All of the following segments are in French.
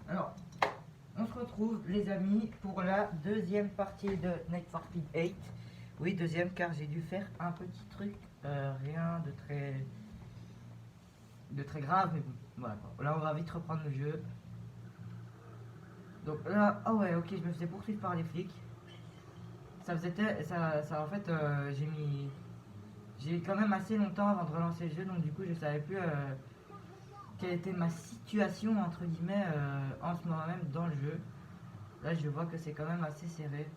Alors, on se retrouve les amis pour la deuxième partie de Need for Speed 8. Oui, deuxième car j'ai dû faire un petit truc, rien de très grave, mais bon, voilà quoi. Là on va vite reprendre le jeu. Donc là, ah ouais, ok, je me faisais poursuivre par les flics. Ça en fait, j'ai quand même assez longtemps avant de relancer le jeu, donc du coup je savais plus quelle était ma situation entre guillemets en ce moment même dans le jeu. Là je vois que c'est quand même assez serré.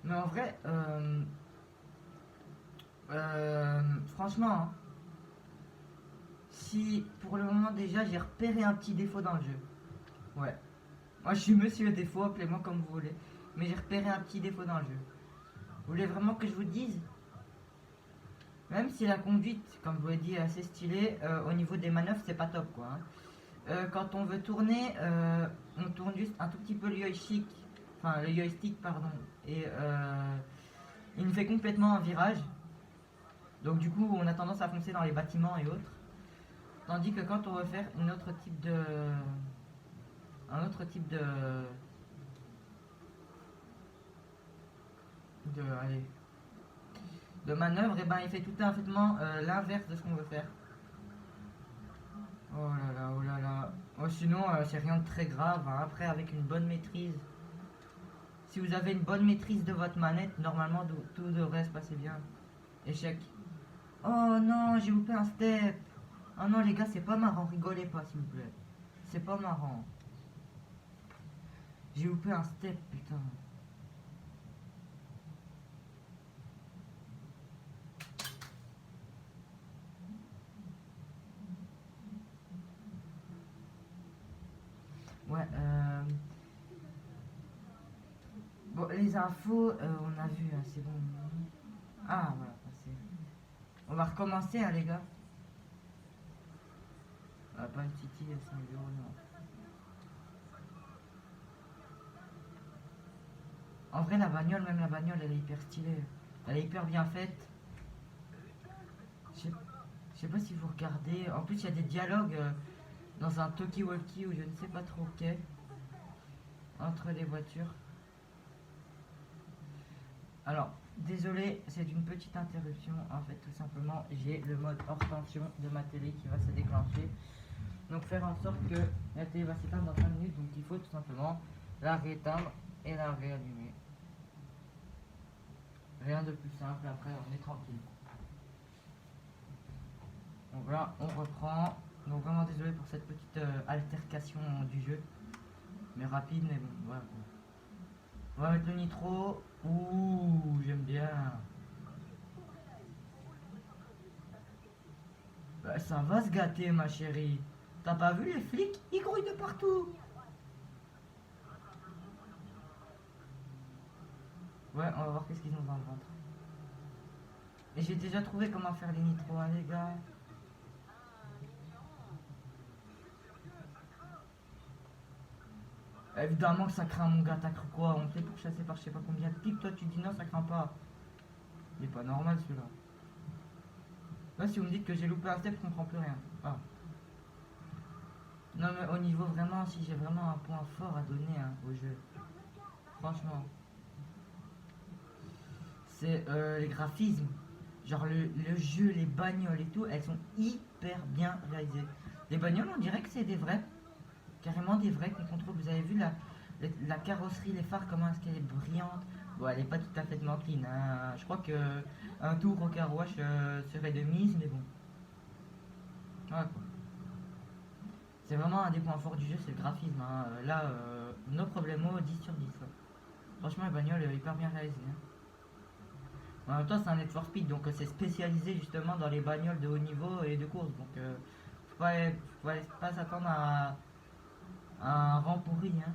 Mais en vrai, franchement, hein, si pour le moment déjà j'ai repéré un petit défaut dans le jeu, ouais. Moi je suis monsieur défaut, appelez-moi comme vous voulez. Mais j'ai repéré un petit défaut dans le jeu. Vous voulez vraiment que je vous dise? Même si la conduite, comme je vous l'ai dit, est assez stylée, au niveau des manœuvres c'est pas top quoi, hein. Quand on veut tourner, on tourne juste un tout petit peu le joystick, enfin le joystick pardon, et il nous fait complètement un virage. Donc du coup on a tendance à foncer dans les bâtiments et autres. Tandis que quand on veut faire un autre type allez, de manœuvre, et ben il fait tout parfaitement l'inverse de ce qu'on veut faire. Oh là là, oh là là. Oh, sinon, c'est rien de très grave, hein. Après, avec une bonne maîtrise, si vous avez une bonne maîtrise de votre manette, normalement tout devrait se passer bien. Échec. Oh non, j'ai loupé un step. Oh non, les gars, c'est pas marrant. Rigolez pas, s'il vous plaît. C'est pas marrant. J'ai loupé un step, putain. Ouais, bon, les infos, on a vu, hein, c'est bon. Ah, voilà, passé. On va recommencer, hein, les gars. Ah, pas une City à 5 euros, non. En vrai, la bagnole, même la bagnole, elle est hyper stylée. Elle est hyper bien faite. Je sais, je sais pas si vous regardez. En plus, il y a des dialogues dans un talkie-walkie ou je ne sais pas trop quel entre les voitures. Alors, désolé, c'est une petite interruption. En fait, tout simplement, j'ai le mode hors tension de ma télé qui va se déclencher. Donc, faire en sorte que la télé va s'éteindre dans 5 minutes. Donc, il faut tout simplement la rééteindre et la réallumer. Rien de plus simple, après, on est tranquille. Donc là, on reprend. Donc, vraiment désolé pour cette petite altercation du jeu. Mais rapide, mais bon, voilà. On va mettre le nitro. Ouh, j'aime bien. Bah, ça va se gâter, ma chérie. T'as pas vu les flics? Ils grouillent de partout. Ouais, on va voir qu'est-ce qu'ils ont dans le ventre. Et j'ai déjà trouvé comment faire les nitros, hein, les gars. Évidemment que ça craint, mon gars. T'as cru quoi? On fait pour chasser par je sais pas combien de pics. Toi, tu dis non, ça craint pas. Il est pas normal, celui-là. Là, si vous me dites que j'ai loupé un step, je comprends plus rien. Ah. Non, mais au niveau vraiment, si j'ai vraiment un point fort à donner hein, au jeu. Franchement. C'est les graphismes. Genre le jeu, les bagnoles et tout, elles sont hyper bien réalisées. Les bagnoles, on dirait que c'est des vrais. Carrément des vrais qu'on contrôle. Vous avez vu la carrosserie, les phares, comment est-ce qu'elle est brillante. Bon, elle est pas tout à fait clean, hein. Je crois que un tour au car wash serait de mise, mais bon. Voilà quoi. C'est vraiment un des points forts du jeu, c'est le graphisme, hein. Là, no problemo, 10 sur 10. Ouais. Franchement, la bagnole est hyper bien réalisée, hein. En même temps, c'est un Need for Speed, donc c'est spécialisé justement dans les bagnoles de haut niveau et de course. Donc, faut pas s'attendre à un rang pourri. Hein.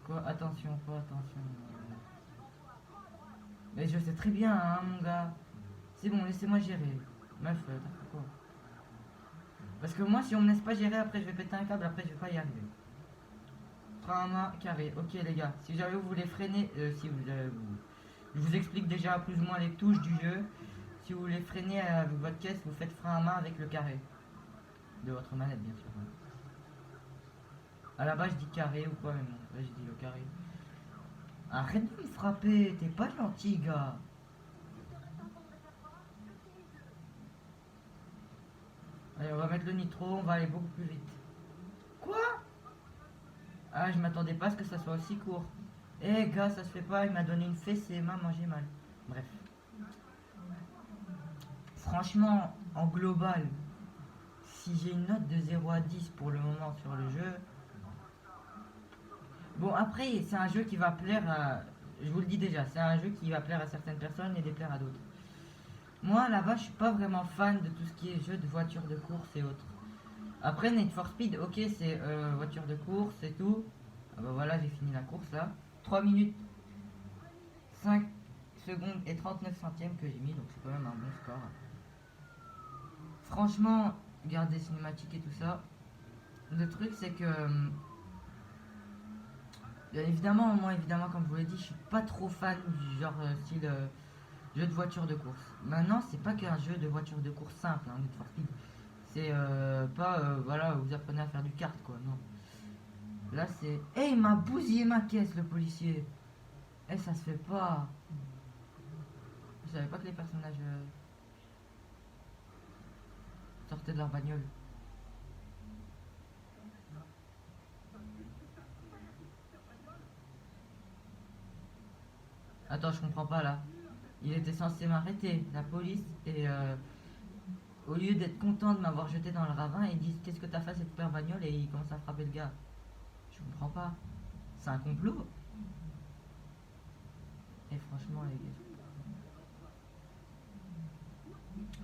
Quoi, attention, quoi, attention. Mais je sais très bien, hein, mon gars. C'est bon, laissez-moi gérer. Meuf, t'as fait quoi? Parce que moi, si on me laisse pas gérer, après je vais péter un câble, après je vais pas y arriver. Frein à main carré. Ok, les gars, si jamais vous voulez freiner, si vous, je vous explique déjà plus ou moins les touches du jeu. Si vous voulez freiner avec votre caisse, vous faites frein à main avec le carré. de votre manette, bien sûr. À la base, je dis carré ou quoi, mais bon, là, j'ai dit le carré. Arrête de me frapper, t'es pas gentil, gars. Allez, on va mettre le nitro, on va aller beaucoup plus vite. Quoi? Ah, je m'attendais pas à ce que ça soit aussi court. Eh, gars, ça se fait pas, il m'a donné une fessée et m'a mangé mal. Bref. Franchement, en global, si j'ai une note de 0 à 10 pour le moment sur le jeu. Bon, après, c'est un jeu qui va plaire à. Je vous le dis déjà, c'est un jeu qui va plaire à certaines personnes et déplaire à d'autres. Moi, là-bas, je suis pas vraiment fan de tout ce qui est jeu de voiture de course et autres. Après, Need for Speed, ok, c'est voiture de course et tout. Ah bah voilà, j'ai fini la course là. 3 minutes 5 secondes et 39 centièmes que j'ai mis, donc c'est quand même un bon score. Franchement, regarde des cinématiques et tout ça. Le truc, c'est que bien évidemment, moi, évidemment, comme je vous l'ai dit, je suis pas trop fan du genre style jeu de voiture de course. Maintenant, c'est pas qu'un jeu de voiture de course simple, hein, Need for Speed. C'est pas, voilà, vous apprenez à faire du kart, quoi, non. Là, c'est... Eh, il m'a bousillé ma caisse, le policier. Eh, ça se fait pas. Je savais pas que les personnages sortaient de leur bagnole. Attends, je comprends pas, là. Il était censé m'arrêter, la police, et au lieu d'être content de m'avoir jeté dans le ravin, ils disent qu'est-ce que t'as fait à cette super bagnole et ils commencent à frapper le gars. Je comprends pas. C'est un complot. Et franchement, les gars.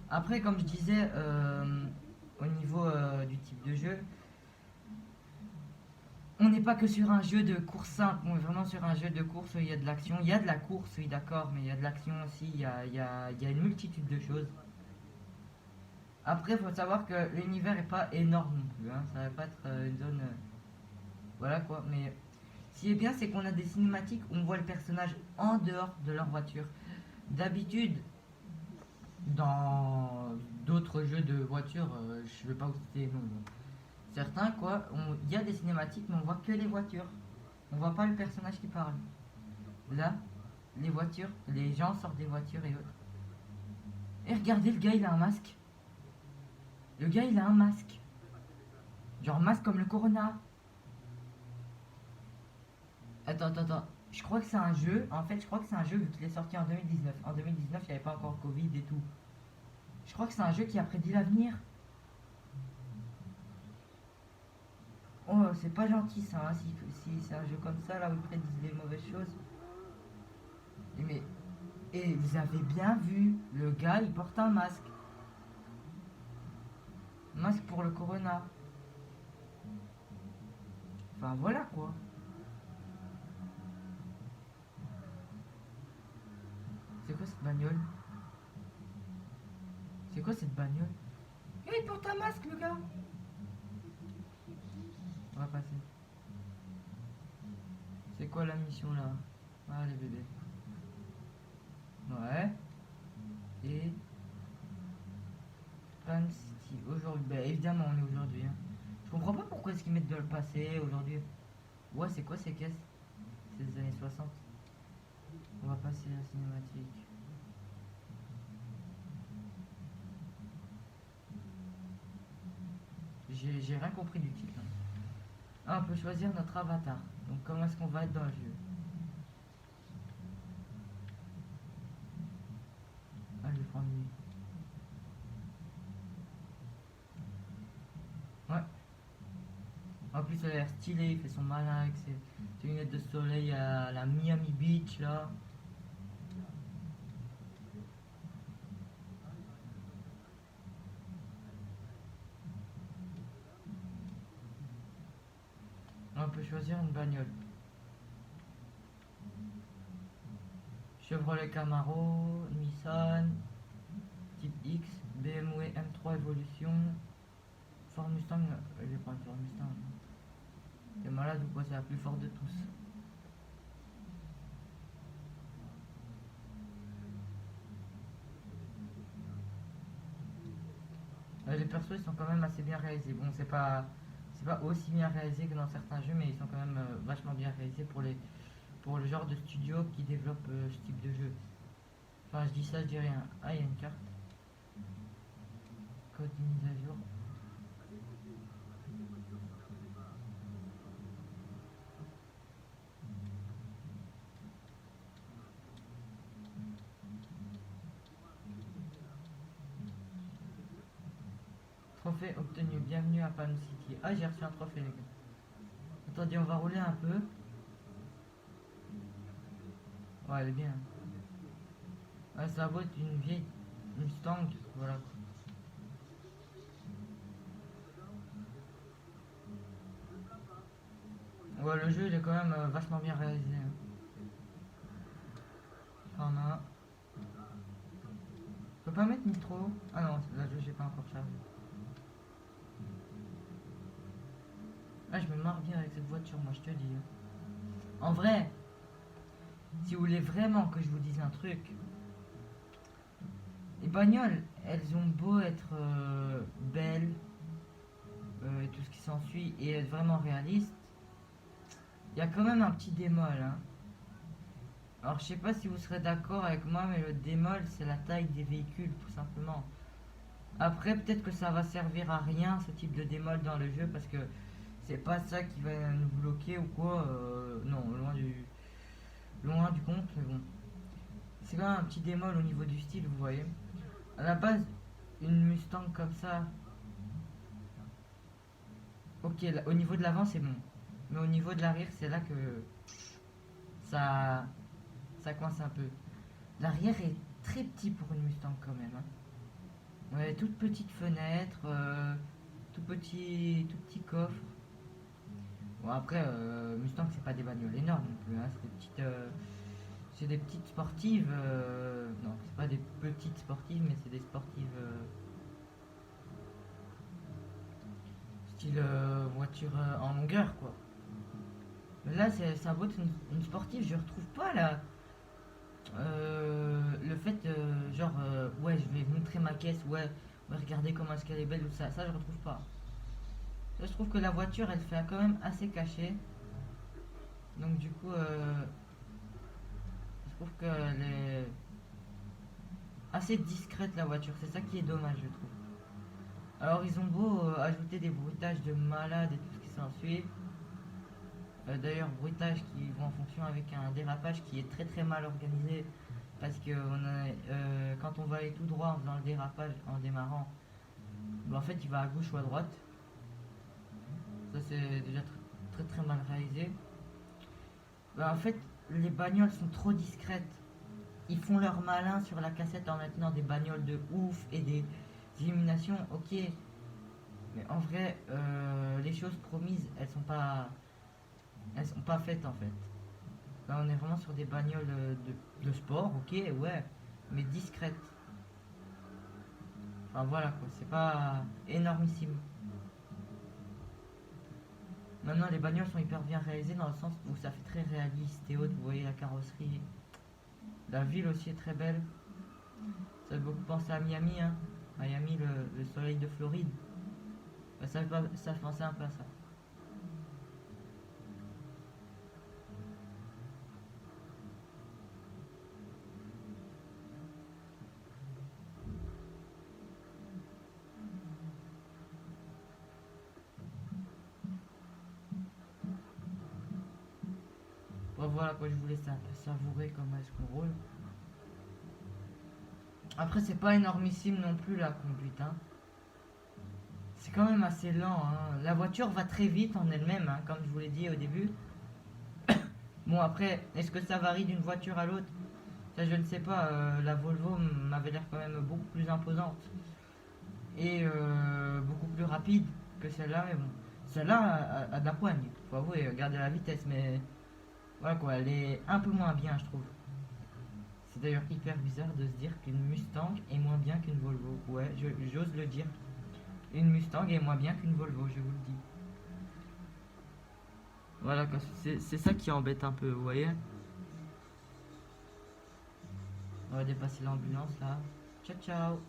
Après, comme je disais, au niveau du type de jeu, on n'est pas que sur un jeu de course simple, on est vraiment sur un jeu de course où il y a de l'action. Il y a de la course, oui, d'accord, mais il y a de l'action aussi, il y a une multitude de choses. Après, il faut savoir que l'univers est pas énorme non plus, hein. Ça va pas être une zone. Voilà quoi, mais ce qui est bien, c'est qu'on a des cinématiques où on voit le personnage en dehors de leur voiture. D'habitude, dans d'autres jeux de voiture, je vais pas vous citer non. Certains, quoi, il y a des cinématiques, mais on voit que les voitures. On voit pas le personnage qui parle. Là, les voitures, les gens sortent des voitures et autres. Et regardez, le gars, il a un masque. Le gars, il a un masque. Genre masque comme le Corona. Attends. Je crois que c'est un jeu. En fait, je crois que c'est un jeu vu qu'il est sorti en 2019. En 2019, il n'y avait pas encore Covid et tout. Je crois que c'est un jeu qui a prédit l'avenir. Oh, c'est pas gentil ça, hein, si c'est un jeu comme ça, là où ils prédisent les mauvaises choses. Mais, et vous avez bien vu, le gars, il porte un masque. Masque pour le Corona. Enfin, voilà quoi. C'est quoi cette bagnole? C'est quoi cette bagnole? Eh, il porte un masque, le gars. On va passer. C'est quoi la mission là? Ah, les bébés. Ouais. Et Pan City. Aujourd'hui. Bah, évidemment, on est aujourd'hui. Hein. Je comprends pas pourquoi est-ce qu'ils mettent de le passé aujourd'hui. Ouais, c'est quoi ces caisses? C'est des années 60. On va passer à la cinématique. J'ai rien compris du titre. Hein. Ah, on peut choisir notre avatar. Donc, comment est-ce qu'on va être dans le jeu? Ah, je vais prendre lui. Ouais. En plus, il a l'air stylé, il fait son malin avec ses lunettes de soleil à la Miami Beach là. On peut choisir une bagnole. Chevrolet Camaro, Nissan, Type X, BMW M3 Evolution, Ford Mustang. Je vais prendre Ford Mustang. T'es malade ou quoi? C'est la plus forte de tous. persos ils sont quand même assez bien réalisés. Bon, c'est pas aussi bien réalisé que dans certains jeux, mais ils sont quand même vachement bien réalisés pour le genre de studio qui développe ce type de jeu. Enfin, je dis ça, je dis rien. Ah, il y a une carte. Code de mise à jour. Trophée obtenu. Bienvenue à Palm City. Ah, j'ai reçu un trophée, les gars. Attendez, on va rouler un peu. Ouais, elle est bien. Ouais, ça vaut une vieille Mustang. Voilà. Ouais, le jeu il est quand même vachement bien réalisé, hein. Enfin, on a... Je peux pas mettre nitro. Ah non, là j'ai pas encore chargé. Ah, je me marre bien avec cette voiture, moi je te dis, hein. En vrai, si vous voulez vraiment que je vous dise un truc, les bagnoles, elles ont beau être belles et tout ce qui s'ensuit et être vraiment réalistes, il y a quand même un petit démol, hein. Alors je sais pas si vous serez d'accord avec moi, mais le démol c'est la taille des véhicules tout simplement. Après peut-être que ça va servir à rien ce type de démol dans le jeu parce que c'est pas ça qui va nous bloquer ou quoi. Non, loin du compte, mais bon. C'est quand même un petit démol au niveau du style, vous voyez. À la base, une Mustang comme ça, ok, là, au niveau de l'avant c'est bon. Mais au niveau de l'arrière, c'est là que ça, ça coince un peu. L'arrière est très petit pour une Mustang quand même, hein. Ouais, toute petite fenêtre, tout petit coffre. Bon après, Mustang c'est pas des bagnoles énormes non plus, hein. C'est des petites sportives. Non, c'est pas des petites sportives, mais c'est des sportives style voiture en longueur quoi. Mais là, ça vaut une sportive, je retrouve pas là. Le fait, genre, ouais, je vais montrer ma caisse, ouais, ouais, regardez comment est-ce qu'elle est belle ou ça je retrouve pas. Ça, je trouve que la voiture elle fait quand même assez cachée. Donc, du coup, je trouve qu'elle est assez discrète la voiture, c'est ça qui est dommage, je trouve. Alors, ils ont beau ajouter des bruitages de malade et tout ce qui s'ensuit. D'ailleurs, bruitage qui vont en fonction avec un dérapage qui est très très mal organisé parce que quand on va aller tout droit en faisant le dérapage en démarrant, bah, en fait il va à gauche ou à droite. Ça c'est déjà très très mal réalisé. Bah, en fait, les bagnoles sont trop discrètes. Ils font leur malin sur la cassette en maintenant des bagnoles de ouf et des illuminations, ok. Mais en vrai, les choses promises, elles sont pas faites en fait. Là, on est vraiment sur des bagnoles de sport, ok, ouais, mais discrètes. Enfin voilà quoi, c'est pas énormissime. Maintenant, les bagnoles sont hyper bien réalisées dans le sens où ça fait très réaliste et haute. Vous voyez la carrosserie. La ville aussi est très belle. Ça fait beaucoup penser à Miami, hein. Miami, le soleil de Floride. Bah, ça fait penser un peu à ça. Bon, voilà quoi, je vous laisse un peu savourer comment est-ce qu'on roule. Après, c'est pas énormissime non plus la conduite, hein. C'est quand même assez lent, hein. La voiture va très vite en elle-même, hein, comme je vous l'ai dit au début. Bon, après, est-ce que ça varie d'une voiture à l'autre? Ça, je ne sais pas. La Volvo m'avait l'air quand même beaucoup plus imposante et beaucoup plus rapide que celle-là. Mais bon, celle-là a de la poigne. Faut avouer, regardez la vitesse, mais voilà quoi, elle est un peu moins bien, je trouve. C'est d'ailleurs hyper bizarre de se dire qu'une Mustang est moins bien qu'une Volvo. Ouais, j'ose le dire. Une Mustang est moins bien qu'une Volvo, je vous le dis. Voilà quoi, c'est ça qui embête un peu, vous voyez. On va dépasser l'ambulance là. Ciao ciao.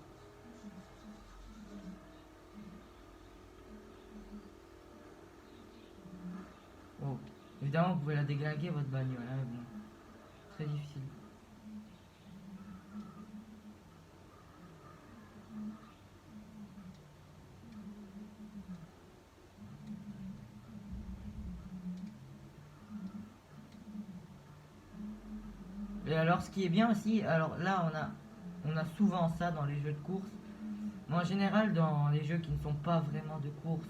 Évidemment, vous pouvez la déglinguer votre bagnole, hein, mais bon, très difficile. Et alors, ce qui est bien aussi, alors là, on a souvent ça dans les jeux de course. Mais en général, dans les jeux qui ne sont pas vraiment de course,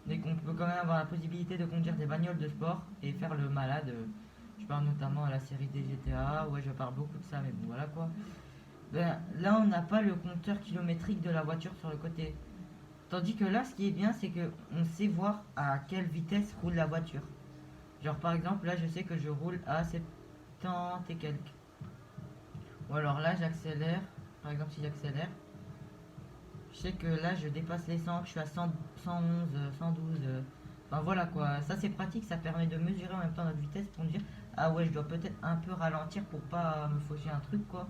mais qu'on peut quand même avoir la possibilité de conduire des bagnoles de sport et faire le malade. Je parle notamment à la série des GTA, ouais, je parle beaucoup de ça, mais bon, voilà quoi. Ben, là, on n'a pas le compteur kilométrique de la voiture sur le côté. Tandis que là, ce qui est bien, c'est que on sait voir à quelle vitesse roule la voiture. Genre, par exemple, là, je sais que je roule à 70 et quelques. Ou alors là, j'accélère. Par exemple, si j'accélère, je sais que là, je dépasse les 100, que je suis à 100, 111, 112. Enfin voilà quoi. Ça, c'est pratique. Ça permet de mesurer en même temps notre vitesse pour me dire ah ouais, je dois peut-être un peu ralentir pour pas me faucher un truc quoi.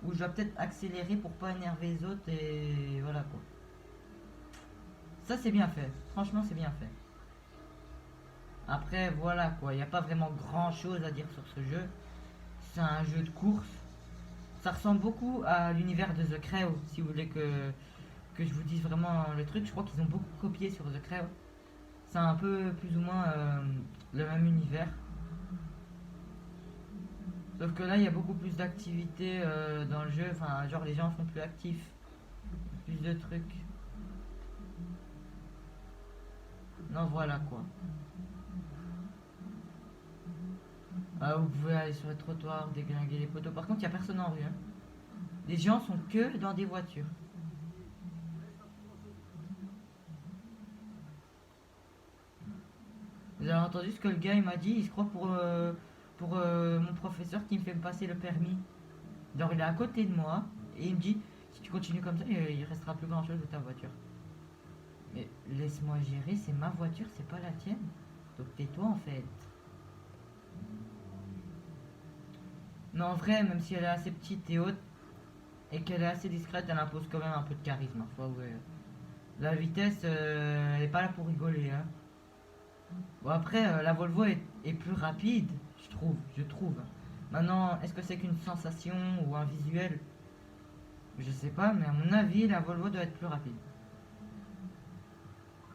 Ou je dois peut-être accélérer pour pas énerver les autres et voilà quoi. Ça, c'est bien fait. Franchement, c'est bien fait. Après, voilà quoi. Il n'y a pas vraiment grand chose à dire sur ce jeu. C'est un jeu de course. Ça ressemble beaucoup à l'univers de The Crew, si vous voulez que je vous dise vraiment le truc. Je crois qu'ils ont beaucoup copié sur The Crew. C'est un peu plus ou moins le même univers. Sauf que là, il y a beaucoup plus d'activités dans le jeu. Enfin, genre les gens sont plus actifs. Plus de trucs. Non, voilà quoi. Vous pouvez aller sur les trottoirs, déglinguer les poteaux. Par contre, il n'y a personne en rue, hein. Les gens sont que dans des voitures. Vous avez entendu ce que le gars il m'a dit? Il se croit pour mon professeur qui me fait me passer le permis. Genre, il est à côté de moi et il me dit si tu continues comme ça, il restera plus grand chose de ta voiture. Mais laisse-moi gérer, c'est ma voiture, c'est pas la tienne. Donc tais-toi en fait. Mais en vrai, même si elle est assez petite et haute et qu'elle est assez discrète, elle impose quand même un peu de charisme. Parfois, ouais. La vitesse, elle est pas là pour rigoler, hein. Bon après, la Volvo est plus rapide, je trouve. Maintenant, est-ce que c'est qu'une sensation ou un visuel? Je sais pas, mais à mon avis, la Volvo doit être plus rapide.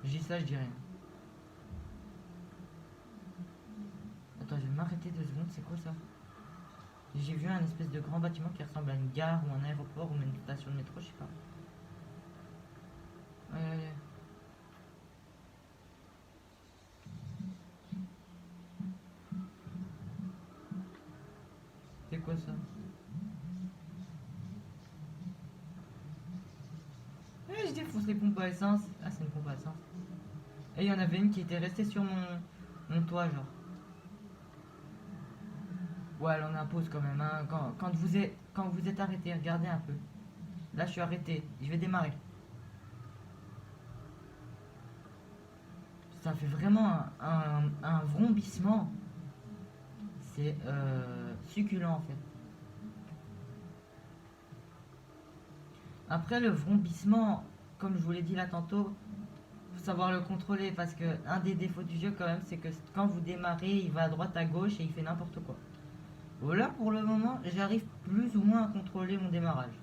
Je dis ça, je dis rien. Attends, je vais m'arrêter 2 secondes, c'est quoi ça? J'ai vu un espèce de grand bâtiment qui ressemble à une gare ou un aéroport ou une station de métro, je sais pas. Ouais, ouais, ouais. C'est quoi ça? Je défonce les pompes à essence. Ah, c'est une pompe à essence. Et il y en avait une qui était restée sur mon toit, genre. Ouais, elle en impose quand même, hein. Quand vous êtes arrêté, regardez un peu. Là, je suis arrêté. Je vais démarrer. Ça fait vraiment un vrombissement. C'est succulent en fait. Après, le vrombissement, comme je vous l'ai dit là tantôt, faut savoir le contrôler parce que un des défauts du jeu quand même, c'est que quand vous démarrez, il va à droite, à gauche et il fait n'importe quoi. Voilà, pour le moment, j'arrive plus ou moins à contrôler mon démarrage.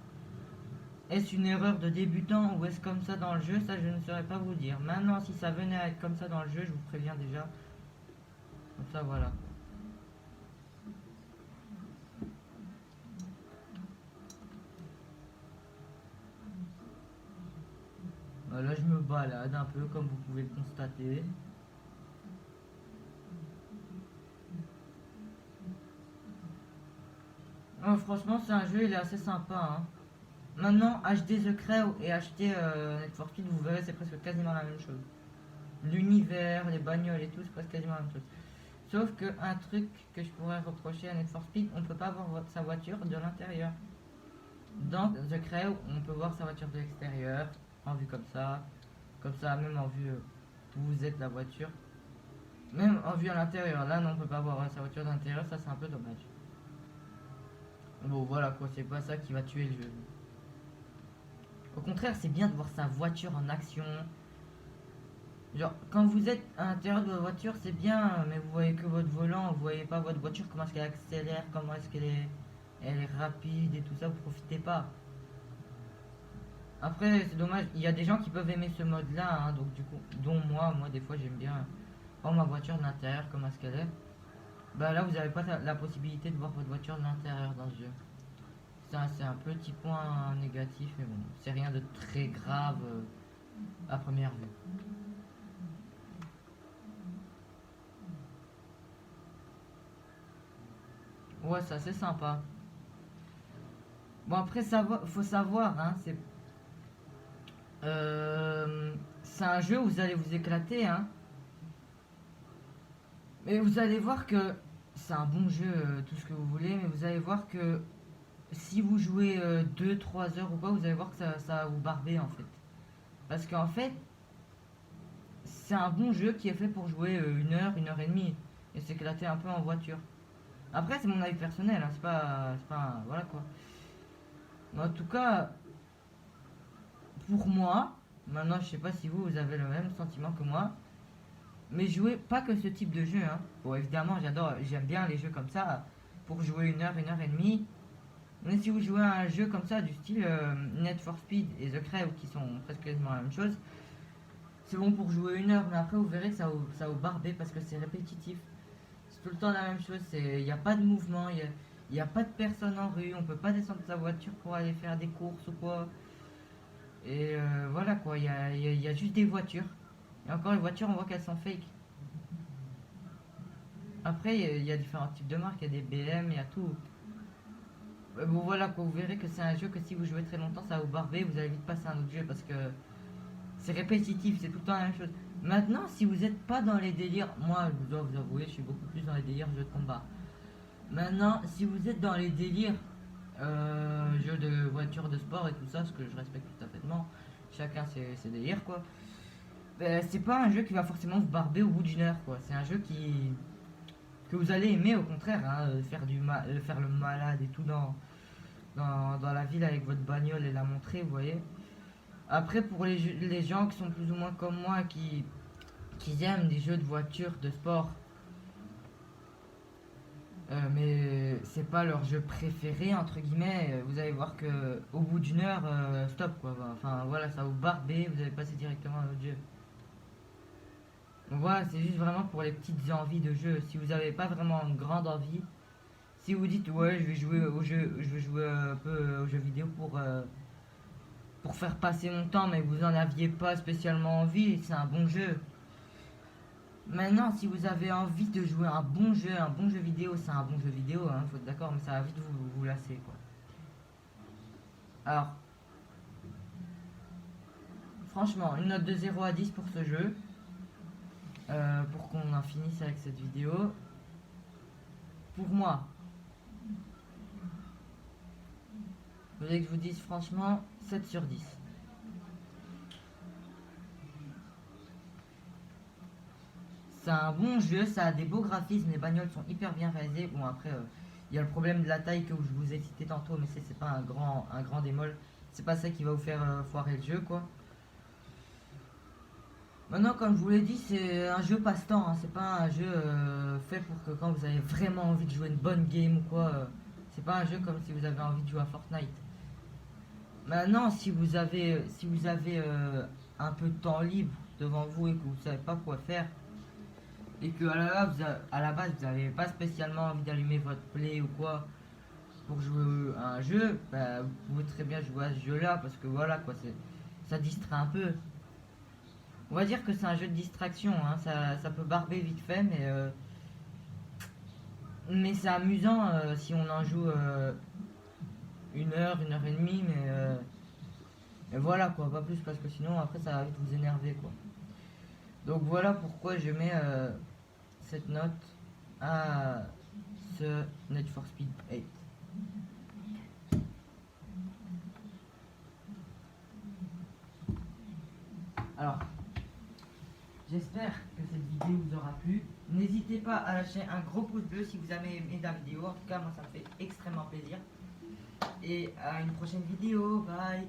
Est-ce une erreur de débutant ou est-ce comme ça dans le jeu? Ça, je ne saurais pas vous dire. Maintenant, si ça venait à être comme ça dans le jeu, je vous préviens déjà. Comme ça, voilà. Là, je me balade un peu, comme vous pouvez le constater. Franchement, c'est un jeu, il est assez sympa, hein. Maintenant, acheter The Crew et acheter Need for Speed, vous verrez, c'est presque quasiment la même chose. L'univers, les bagnoles et tout, c'est presque quasiment la même chose. Sauf que un truc que je pourrais reprocher à Need for Speed, on peut pas voir sa voiture de l'intérieur. Dans The Crew, on peut voir sa voiture de l'extérieur, en vue comme ça, même en vue où vous êtes la voiture. Même en vue à l'intérieur, là non, on peut pas voir sa voiture de l'intérieur, ça c'est un peu dommage. Bon voilà quoi, c'est pas ça qui va tuer le jeu. Au contraire, c'est bien de voir sa voiture en action. Genre, quand vous êtes à l'intérieur de votre voiture, c'est bien, mais vous voyez que votre volant, vous voyez pas votre voiture, comment est-ce qu'elle accélère, comment est-ce elle est rapide et tout ça, vous profitez pas. Après, c'est dommage, il y a des gens qui peuvent aimer ce mode-là, hein, donc du coup, dont moi des fois j'aime bien prendre ma voiture de l'intérieur, comment est-ce qu'elle est. Bah là, vous n'avez pas la possibilité de voir votre voiture de l'intérieur dans le jeu. Ça, c'est un petit point négatif, mais bon, c'est rien de très grave à première vue. Ouais, ça c'est sympa. Bon après, faut savoir, hein, c'est un jeu où vous allez vous éclater, hein. Mais vous allez voir que c'est un bon jeu, tout ce que vous voulez, mais vous allez voir que si vous jouez 2-3 heures ou quoi, vous allez voir que ça va vous barber en fait. Parce qu'en fait, c'est un bon jeu qui est fait pour jouer 1 heure et demie et s'éclater un peu en voiture. Après, c'est mon avis personnel, hein, voilà quoi. Mais en tout cas, pour moi, maintenant je sais pas si vous avez le même sentiment que moi, mais jouez pas que ce type de jeu, hein. Bon, évidemment, j'aime bien les jeux comme ça pour jouer 1 heure et demie. Mais si vous jouez à un jeu comme ça, du style Need for Speed et The Crew, qui sont presque quasiment la même chose, c'est bon pour jouer 1 heure, mais après vous verrez que ça vous barber parce que c'est répétitif. C'est tout le temps la même chose, il n'y a pas de mouvement, il n'y a pas de personne en rue, on peut pas descendre de sa voiture pour aller faire des courses ou quoi. Et voilà quoi, il y a juste des voitures. Et encore les voitures, on voit qu'elles sont fake. Après, il y a différents types de marques, il y a des BM, il y a tout. Bon voilà quoi, vous verrez que c'est un jeu que si vous jouez très longtemps, ça va vous barber, vous allez vite passer à un autre jeu parce que c'est répétitif, c'est tout le temps la même chose. Maintenant, si vous n'êtes pas dans les délires, moi je dois vous avouer, je suis beaucoup plus dans les délires jeux de combat. Maintenant, si vous êtes dans les délires jeux de voiture de sport et tout ça, ce que je respecte tout à fait, chacun ses délires quoi. Ben, c'est pas un jeu qui va forcément vous barber au bout d'une heure quoi. C'est un jeu que vous allez aimer au contraire, hein, faire le malade et tout dans la ville avec votre bagnole et la montrer, vous voyez. Après, pour les gens qui sont plus ou moins comme moi, qui aiment des jeux de voiture, de sport, mais c'est pas leur jeu préféré, entre guillemets, vous allez voir que au bout d'une heure, stop quoi. Enfin voilà, ça vous barber, vous allez passer directement à l'autre jeu. Donc voilà, c'est juste vraiment pour les petites envies de jeu. Si vous n'avez pas vraiment une grande envie, si vous dites ouais, je vais jouer au jeu, je vais jouer un peu aux jeux vidéo pour faire passer mon temps, mais vous en aviez pas spécialement envie, c'est un bon jeu. Maintenant, si vous avez envie de jouer un bon jeu vidéo, c'est un bon jeu vidéo, hein, faut être d'accord, mais ça va vite vous lasser quoi. Alors, franchement, une note de 0 à 10 pour ce jeu. Pour qu'on en finisse avec cette vidéo. Pour moi, vous voulez que je vous dise franchement 7 sur 10. C'est un bon jeu, ça a des beaux graphismes, les bagnoles sont hyper bien réalisées. Bon après, il y a le problème de la taille que je vous ai cité tantôt, mais c'est pas un grand démol. C'est pas ça qui va vous faire foirer le jeu quoi. Maintenant, comme je vous l'ai dit, c'est un jeu passe-temps, hein. C'est pas un jeu fait pour que quand vous avez vraiment envie de jouer une bonne game ou quoi. C'est pas un jeu comme si vous avez envie de jouer à Fortnite. Maintenant, si vous avez un peu de temps libre devant vous et que vous savez pas quoi faire, et que à la base vous n'avez pas spécialement envie d'allumer votre play ou quoi pour jouer à un jeu, bah, vous pouvez très bien jouer à ce jeu-là parce que voilà quoi, ça distrait un peu. On va dire que c'est un jeu de distraction, hein. Ça peut barber vite fait, mais c'est amusant si on en joue 1 heure et demie, mais voilà quoi, pas plus parce que sinon après ça va vite vous énerver quoi. Donc voilà pourquoi je mets cette note à ce Need for Speed 8. Alors, j'espère que cette vidéo vous aura plu. N'hésitez pas à lâcher un gros pouce bleu si vous avez aimé la vidéo. En tout cas, moi ça me fait extrêmement plaisir. Et à une prochaine vidéo. Bye.